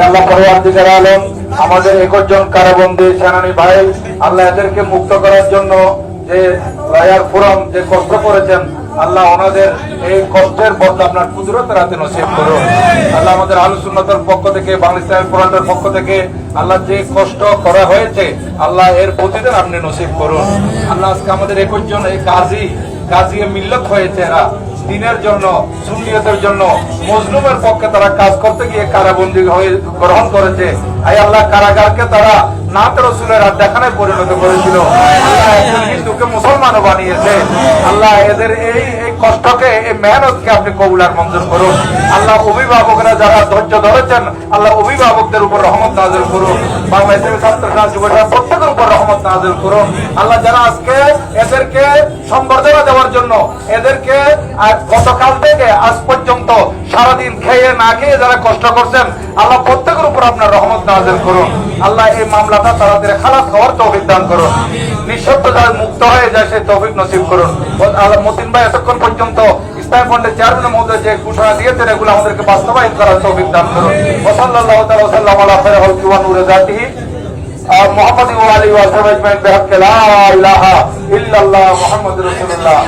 আল্লাহ পরওয়ারদিগার আলম আমাদের 21 জন কারাবন্দী সেনানী ভাই আল্লাহ এদেরকে মুক্ত করার জন্য যে রায়ার ফোরাম যে কষ্ট করেছেন আল্লাহ ওনাদের এই কষ্টের বদলা আপনার কুদরতের হাতে নসিব করুন। আল্লাহ আমাদের আহলুস সুন্নাতের পক্ষ থেকে বাংলাদেশ ফোরামের পক্ষ থেকে আল্লাহ যে কষ্ট করা হয়েছে আল্লাহ এর প্রতিদিন আপনি নসিব করুন। আল্লাহ আজকে আমাদের 21 জন এই গাজী মিল্লত হয়েছে, এরা দিনের জন্য সুন্নিয়তের জন্য মজলুমের পক্ষে তারা কাজ করতে গিয়ে কারাবন্দী হয়ে গ্রহণ করেছে। আল্লাহ কারাগারকে তারা নাত রসুলের আড্ডাখানায় পরিণত করেছিল। আল্লাহ একজন হিন্দুকে মুসলমানও বানিয়েছে। আল্লাহ এদের এই কষ্টকে এই মেহনতকে আপনি কবুল আর মঞ্জুর করুন। আল্লাহ অভিভাবকরা যারা ধৈর্য ধরেছেন আল্লাহ অভিভাবকদের উপর রহমত নাযিল করুন। বাংলাদেশের ছাত্ররা যুবকরা প্রত্যেকের উপর রহমত নাযিল করুন। আল্লাহ যারা আজকে এদেরকে সম্বর্ধনা দেওয়ার জন্য এদেরকে গতকাল থেকে আজ পর্যন্ত সারাদিন খেয়ে না খেয়ে যারা কষ্ট করছেন আল্লাহ প্রত্যেকের উপর আপনার রহমত নাযিল করুন। আল্লাহ এই মামলাটা তাদের খালাস হওয়ার তৌফিক দান করুন। নিঃশর্ত যারা মুক্ত হয়ে যায় সেই তৌফিক নসিব করুন। আল্লাহ মতিন ভাই এতক্ষণ পর্যন্ত ইসলামী ফন্ডের চেয়ারম্যানের মধ্যে যে ঘোষণা দিয়েছেন এগুলো আমাদেরকে বাস্তবায়ন করার তৌফিক দান করুন। সাল্লাল্লাহু তাআলা ওয়া সাল্লাম আলা খায়রিল খালকি ওয়া নূরি যাতিহি মুহাম্মাদিন ওয়া আলিহি ওয়া সাহবিহি আজমাইন বিহাক্কি লা ইলাহা ইল্লাল্লাহ মুহাম্মাদুর রাসূলুল্লাহ।